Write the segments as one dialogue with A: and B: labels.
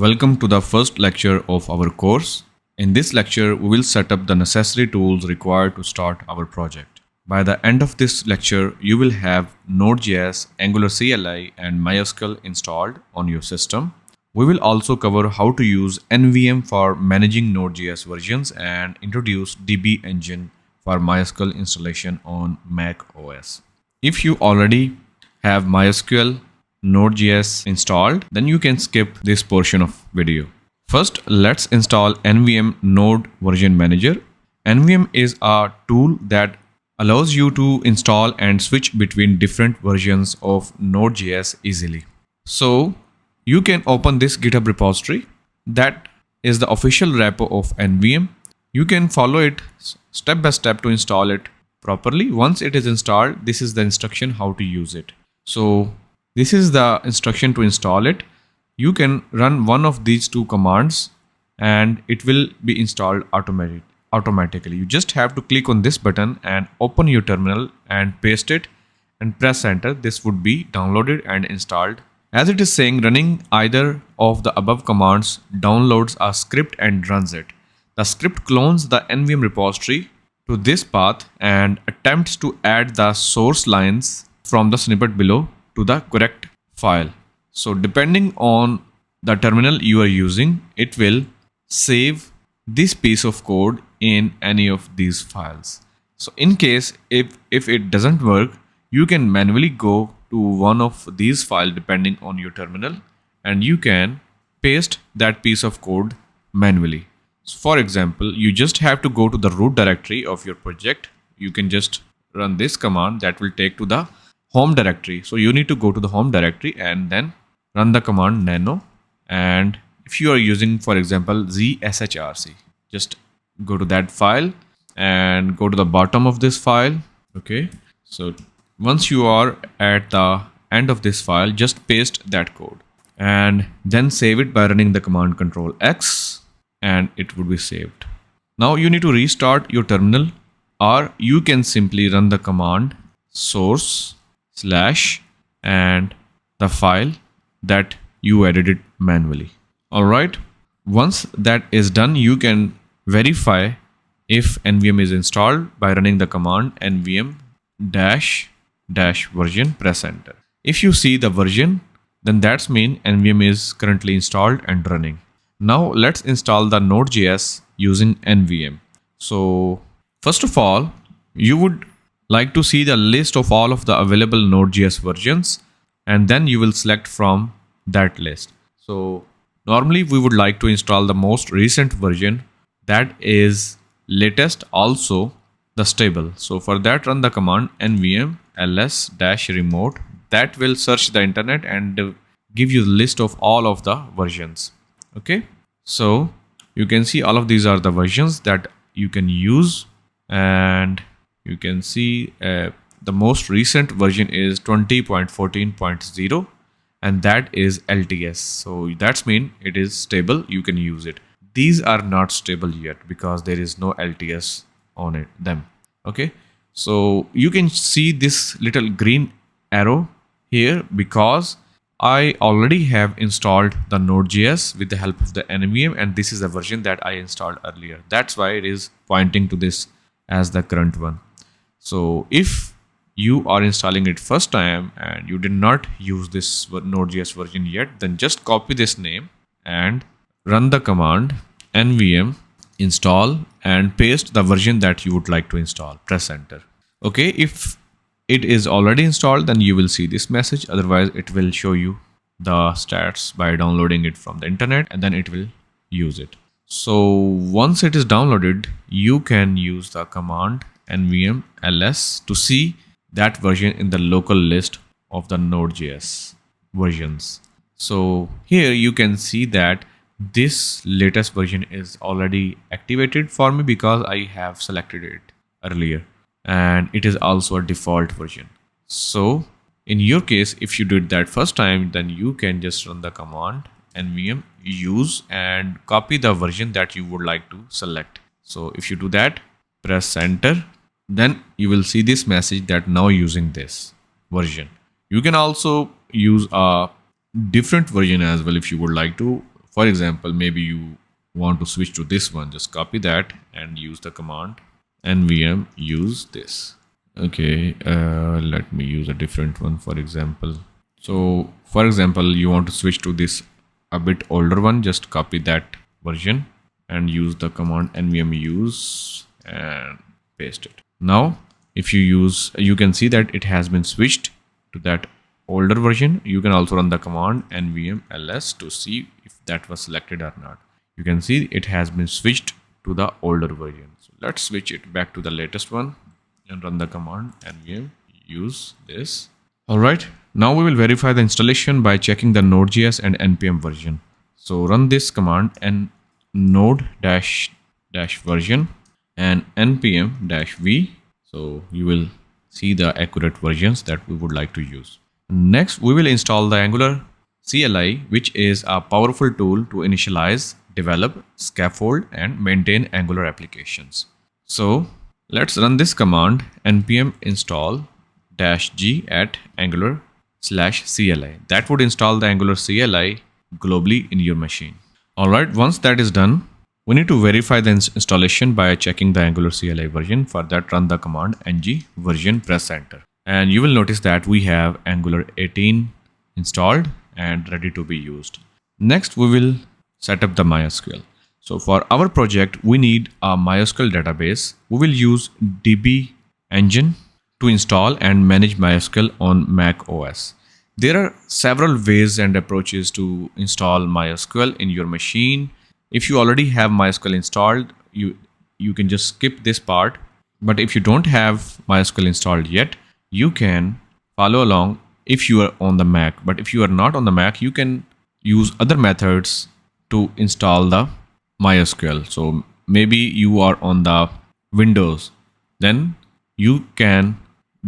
A: Welcome to the first lecture of our course. In this lecture, we will set up the necessary tools required to start our project. By the end of this lecture, you will have Node.js, Angular CLI, and MySQL installed on your system. We will also cover how to use NVM for managing Node.js versions and introduce DB engine for MySQL installation on macOS. If you already have MySQL Node.js installed, then you can skip this portion of video. First, let's install NVM Node Version Manager. NVM is a tool that allows you to install and switch between different versions of Node.js easily. So you can open this GitHub repository. That is the official repo of NVM. You can follow it step by step to install it properly. Once it is installed, this is the instruction how to use it. So this is the instruction to install it. You can run one of these two commands and it will be installed automatically. You just have to click on this button and open your terminal and paste it and press enter. This would be downloaded and installed. As it is saying, running either of the above commands downloads a script and runs it. The script clones the NVM repository to this path and attempts to add the source lines from the snippet below to the correct file. So depending on the terminal you are using, it will save this piece of code in any of these files. So in case if it doesn't work, you can manually go to one of these files depending on your terminal and you can paste that piece of code manually. So for example, you just have to go to the root directory of your project. You can just run this command that will take to the home directory. So you need to go to the home directory and then run the command nano. And if you are using, for example, zshrc, just go to that file and go to the bottom of this file. Okay. So once you are at the end of this file, just paste that code and then save it by running the command Control X and it would be saved. Now you need to restart your terminal, or you can simply run the command source / and the file that you edited manually. Alright, once that is done, you can verify if NVM is installed by running the command nvm -- version, press enter. If you see the version, then that's mean NVM is currently installed and running. Now let's install the Node.js using NVM. So first of all, you would like to see the list of all of the available Node.js versions, and then you will select from that list. So normally we would like to install the most recent version, that is latest, also the stable. So for that, run the command nvm ls - remote. That will search the internet and give you the list of all of the versions. Okay, so you can see all of these are the versions that you can use, and you can see the most recent version is 20.14.0 and that is LTS. So that's mean it is stable, you can use it. These are not stable yet because there is no LTS on them. Okay, so you can see this little green arrow here because I already have installed the Node.js with the help of the NVM, and this is the version that I installed earlier. That's why it is pointing to this as the current one. So if you are installing it first time and you did not use this Node.js version yet, then just copy this name and run the command nvm install and paste the version that you would like to install. Press enter. Okay, if it is already installed, then you will see this message. Otherwise, it will show you the stats by downloading it from the internet and then it will use it. So once it is downloaded, you can use the command nvm ls to see that version in the local list of the Node.js versions. So here you can see that this latest version is already activated for me because I have selected it earlier, and it is also a default version. So in your case, if you did that first time, then you can just run the command nvm use and copy the version that you would like to select. So if you do that, press enter, then you will see this message that now using this version. You can also use a different version as well if you would like to. For example, maybe you want to switch to this one, just copy that and use the command nvm use this. Okay, let me use a different one. For example, you want to switch to this a bit older one, just copy that version and use the command nvm use and paste it. Now if you can see that it has been switched to that older version. You can also run the command nvm ls to see if that was selected or not. You can see it has been switched to the older version. So let's switch it back to the latest one and run the command nvm use this. All right, now we will verify the installation by checking the Node.js and npm version. So run this command and node-version and npm-v. So you will see the accurate versions that we would like to use. Next, we will install the Angular CLI, which is a powerful tool to initialize, develop, scaffold, and maintain Angular applications. So let's run this command npm install -g at Angular/CLI. That would install the Angular CLI globally in your machine. Alright, once that is done, we need to verify the installation by checking the Angular CLI version. For that, run the command ng version, press enter. And you will notice that we have Angular 18 installed and ready to be used. Next, we will set up the MySQL. So for our project, we need a MySQL database. We will use DB engine to install and manage MySQL on macOS. There are several ways and approaches to install MySQL in your machine. If you already have MySQL installed, you can just skip this part. But if you don't have MySQL installed yet, you can follow along if you are on the Mac. But if you are not on the Mac, you can use other methods to install the MySQL. So maybe you are on the Windows, then you can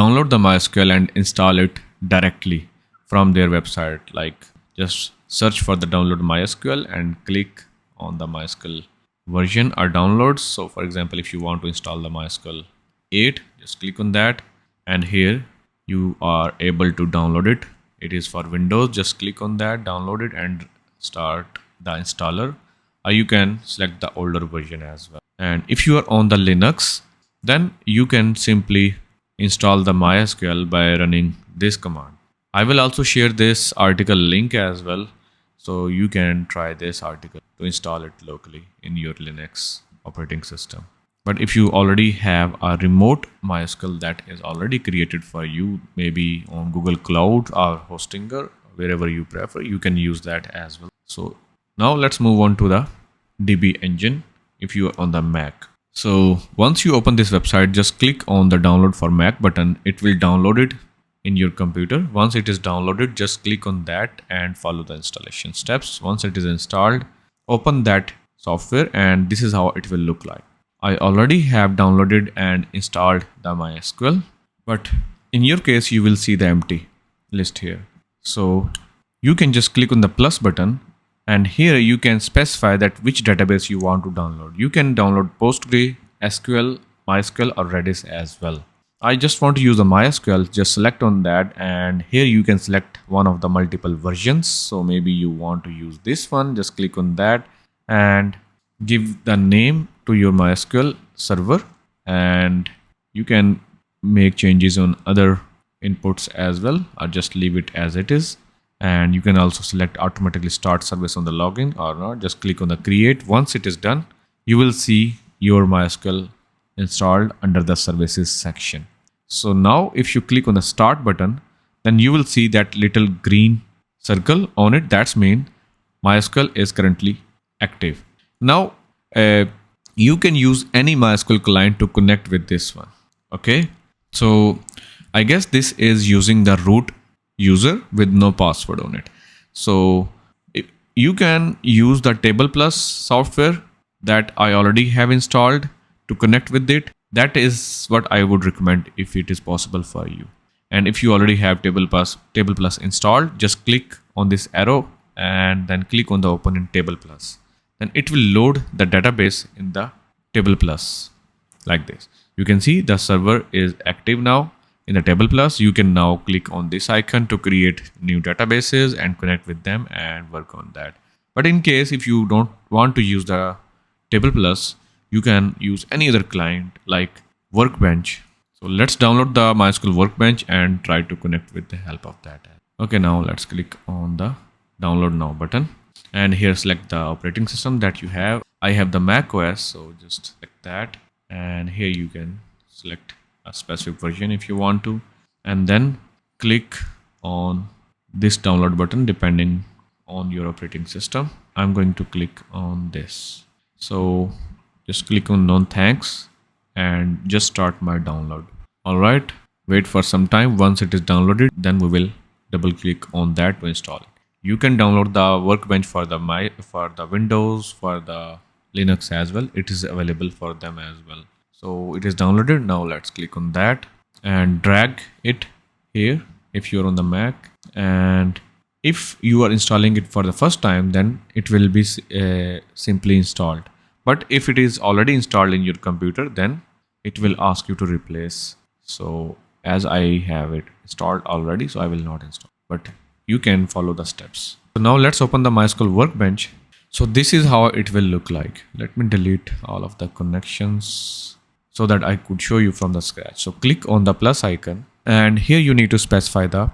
A: download the MySQL and install it directly from their website. Like just search for the download MySQL and click on the MySQL version or downloads. So for example, if you want to install the MySQL 8, just click on that and here you are able to download it. It is for Windows. Just click on that, download it and start the installer. Or you can select the older version as well. And if you are on the Linux, then you can simply install the MySQL by running this command. I will also share this article link as well, so you can try this article to install it locally in your Linux operating system. But if you already have a remote MySQL that is already created for you, maybe on Google Cloud or Hostinger, wherever you prefer, you can use that as well. So now let's move on to the DB engine if you are on the Mac. So once you open this website, just click on the download for Mac button. It will download it in your computer. Once it is downloaded, just click on that and follow the installation steps. Once it is installed, open that software and this is how it will look like. I already have downloaded and installed the MySQL, but in your case, you will see the empty list here. So you can just click on the plus button and here you can specify that which database you want to download. You can download PostgreSQL, MySQL or Redis as well. I just want to use the MySQL, just select on that and here you can select one of the multiple versions. So maybe you want to use this one, just click on that and give the name to your MySQL server and you can make changes on other inputs as well or just leave it as it is. And you can also select automatically start service on the login or not. Just click on the create. Once it is done, you will see your MySQL installed under the services section. So now if you click on the start button, then you will see that little green circle on it. That's mean MySQL is currently active. Now you can use any MySQL client to connect with this one. Okay, so I guess this is using the root user with no password on it. So you can use the Table Plus software that I already have installed to connect with it. That is what I would recommend if it is possible for you. And if you already have Table Plus installed, just click on this arrow and then click on the open in Table Plus. Then it will load the database in the Table Plus like this. You can see the server is active now in the Table Plus. You can now click on this icon to create new databases and connect with them and work on that. But in case if you don't want to use the table plus, you can use any other client like Workbench. So let's download the MySQL Workbench and try to connect with the help of that. Okay, now let's click on the download now button, and here select the operating system that you have. I have the macOS, so just select that, and here you can select a specific version if you want to, and then click on this download button depending on your operating system. I'm going to click on this, so just click on no thanks and just start my download. All right, wait for some time. Once it is downloaded, then we will double click on that to install it. You can download the Workbench for the Windows, for the Linux as well. It is available for them as well. So it is downloaded. Now let's click on that and drag it here if you're on the Mac. And if you are installing it for the first time, then it will be simply installed. But if it is already installed in your computer, then it will ask you to replace. So as I have it installed already, so I will not install, but you can follow the steps. So now let's open the MySQL Workbench. So this is how it will look like. Let me delete all of the connections so that I could show you from the scratch. So click on the plus icon, and here you need to specify the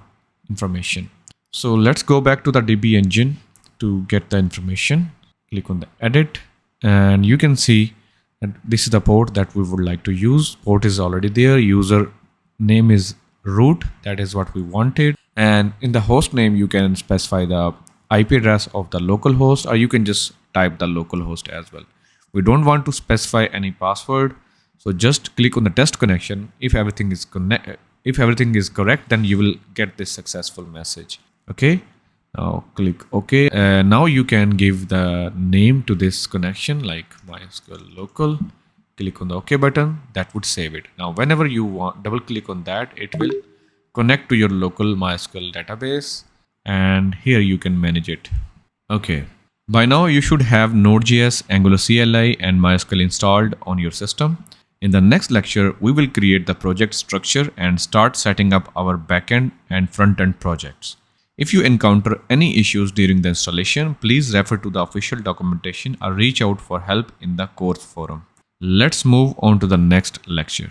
A: information. So let's go back to the DB engine to get the information. Click on the edit, and you can see that this is the port that we would like to use. Port is already there. User name is root, that is what we wanted. And in the host name, you can specify the IP address of the local host, or you can just type the local host as well. We don't want to specify any password, so just click on the test connection. If everything is correct, then you will get this successful message. Okay, now click OK. Now you can give the name to this connection like MySQL local. Click on the OK button. That would save it. Now whenever you want, double click on that, it will connect to your local MySQL database, and here you can manage it. Okay, by now you should have Node.js, Angular CLI and MySQL installed on your system. In the next lecture, we will create the project structure and start setting up our backend and front-end projects. If you encounter any issues during the installation, please refer to the official documentation or reach out for help in the course forum. Let's move on to the next lecture.